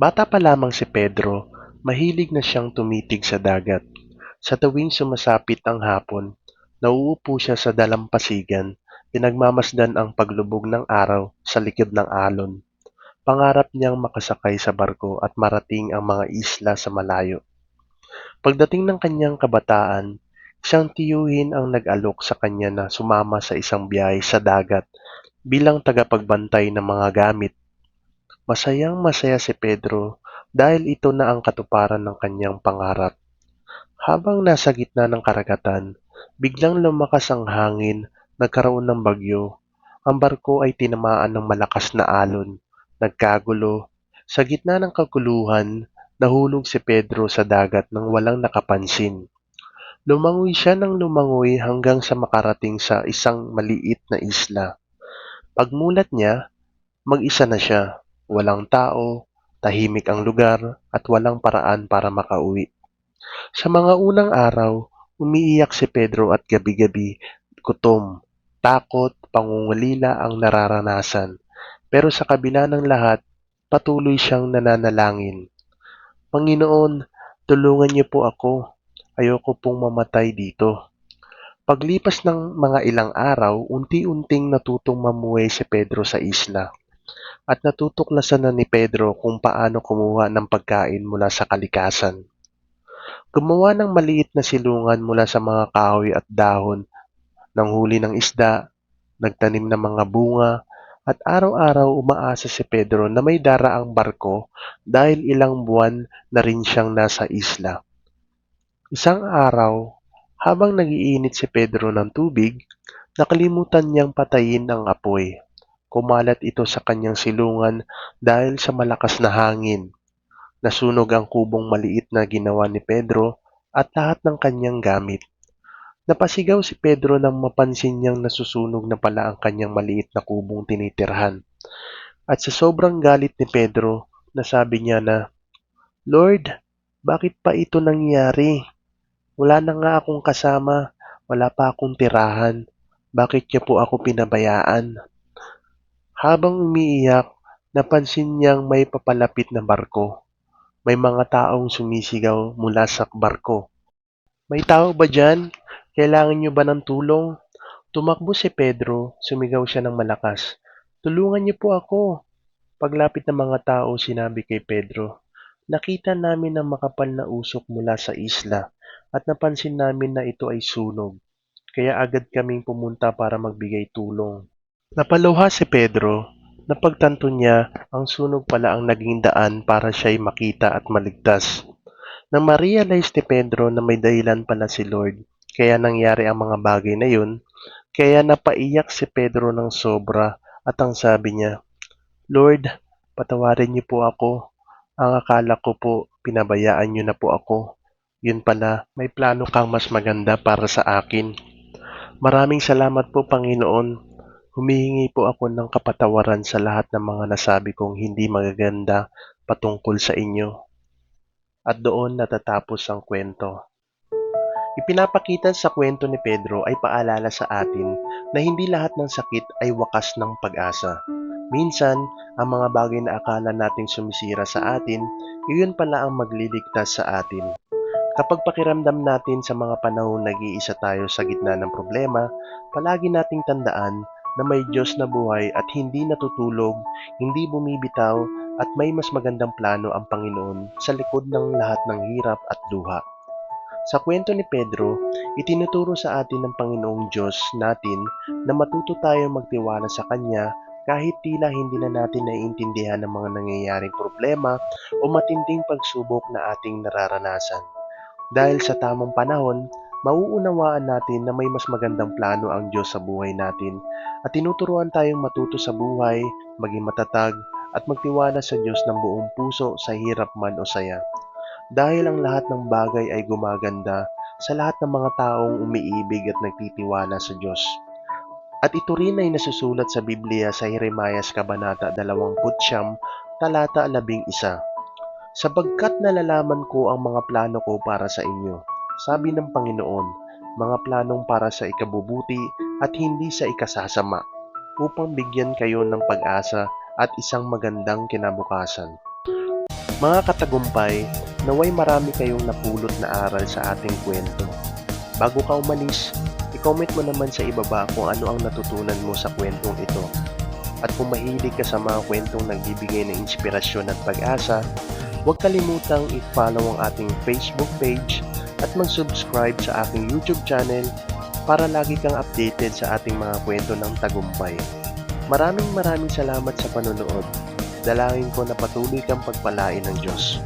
Bata pa lamang si Pedro, mahilig na siyang tumitig sa dagat. Sa tuwing sumasapit ang hapon, nauupo siya sa dalampasigan, pinagmamasdan ang paglubog ng araw sa likod ng alon. Pangarap niyang makasakay sa barko at marating ang mga isla sa malayo. Pagdating ng kanyang kabataan, siyang tiyuhin ang nag-alok sa kanya na sumama sa isang biyahe sa dagat bilang tagapagbantay ng mga gamit. Masayang-masaya si Pedro dahil ito na ang katuparan ng kanyang pangarap. Habang nasa gitna ng karagatan, biglang lumakas ang hangin, nagkaroon ng bagyo. Ang barko ay tinamaan ng malakas na alon, nagkagulo. Sa gitna ng kaguluhan, nahulog si Pedro sa dagat nang walang nakapansin. Lumangoy siya ng lumangoy hanggang sa makarating sa isang maliit na isla. Pagmulat niya, mag-isa na siya. Walang tao, tahimik ang lugar, at walang paraan para makauwi. Sa mga unang araw, umiiyak si Pedro at gabi-gabi, gutom, takot, pangungulila ang nararanasan. Pero sa kabila ng lahat, patuloy siyang nananalangin. Panginoon, tulungan niyo po ako. Ayoko pong mamatay dito. Paglipas ng mga ilang araw, unti-unting natutong mamuhay si Pedro sa isla at natutuklasan na ni Pedro kung paano kumuha ng pagkain mula sa kalikasan. Gumawa ng maliit na silungan mula sa mga kahoy at dahon, nanghuli ng isda, nagtanim ng mga bunga, at araw-araw umaasa si Pedro na may daraang barko dahil ilang buwan na rin siyang nasa isla. Isang araw, habang nagiinit si Pedro ng tubig, nakalimutan niyang patayin ang apoy. Kumalat ito sa kanyang silungan dahil sa malakas na hangin. Nasunog ang kubong maliit na ginawa ni Pedro at lahat ng kanyang gamit. Napasigaw si Pedro nang mapansin niyang nasusunog na pala ang kanyang maliit na kubong tinitirhan. At sa sobrang galit ni Pedro, nasabi niya na, "Lord, bakit pa ito nangyari? Wala na nga akong kasama, wala pa akong tirahan. Bakit niyo po ako pinabayaan?" Habang umiiyak, napansin niyang may papalapit na barko. May mga taong sumisigaw mula sa barko. "May tao ba diyan? Kailangan niyo ba ng tulong?" Tumakbo si Pedro, sumigaw siya ng malakas. "Tulungan niyo po ako." Paglapit ng mga tao, sinabi kay Pedro, "Nakita namin ang makapal na usok mula sa isla at napansin namin na ito ay sunog. Kaya agad kaming pumunta para magbigay tulong." Napaluha si Pedro. Napagtanto niya ang sunog pala ang naging daan para siya'y makita at maligtas. Nang ma-realize ni Pedro na may dahilan pala si Lord, kaya nangyari ang mga bagay na yun, kaya napaiyak si Pedro ng sobra at ang sabi niya, "Lord, patawarin niyo po ako. Ang akala ko po, pinabayaan niyo na po ako. Yun pala, may plano kang mas maganda para sa akin. Maraming salamat po, Panginoon. Humihingi po ako ng kapatawaran sa lahat ng mga nasabi kong hindi magaganda patungkol sa inyo." At doon natatapos ang kwento. Ipinapakita sa kwento ni Pedro ay paalala sa atin na hindi lahat ng sakit ay wakas ng pag-asa. Minsan, ang mga bagay na akala nating sumisira sa atin, iyon pala ang magliligtas sa atin. Kapag pakiramdam natin sa mga panahong nag-iisa tayo sa gitna ng problema, palagi nating tandaan na may Diyos na buhay at hindi natutulog, hindi bumibitaw, at may mas magandang plano ang Panginoon sa likod ng lahat ng hirap at luha. Sa kwento ni Pedro, itinuturo sa atin ng Panginoong Diyos natin na matuto tayo magtiwala sa Kanya kahit tila hindi na natin naiintindihan ang mga nangyayaring problema o matinding pagsubok na ating nararanasan. Dahil sa tamang panahon, mauunawaan natin na may mas magandang plano ang Diyos sa buhay natin at tinuturuan tayong matuto sa buhay, maging matatag at magtiwala sa Diyos ng buong puso sa hirap man o saya. Dahil ang lahat ng bagay ay gumaganda sa lahat ng mga taong umiibig at nagtitiwala sa Diyos. At ito rin ay nasusulat sa Biblia sa Jeremias Kabanata 29, talata 11. "Sapagkat nalalaman ko ang mga plano ko para sa inyo, sabi ng Panginoon, mga planong para sa ikabubuti at hindi sa ikasasama, upang bigyan kayo ng pag-asa at isang magandang kinabukasan." Mga katagumpay, naway marami kayong napulot na aral sa ating kwento. Bago ka umalis, i-comment mo naman sa ibaba kung ano ang natutunan mo sa kwentong ito. At kung mahilig ka sa mga kwentong nagbibigay ng inspirasyon at pag-asa, huwag kalimutang i-follow ang ating Facebook page at mag-subscribe sa aking YouTube channel para lagi kang updated sa ating mga kwento ng tagumpay. Maraming salamat sa panonood. Dalangin ko na patuloy kang pagpalain ng Diyos.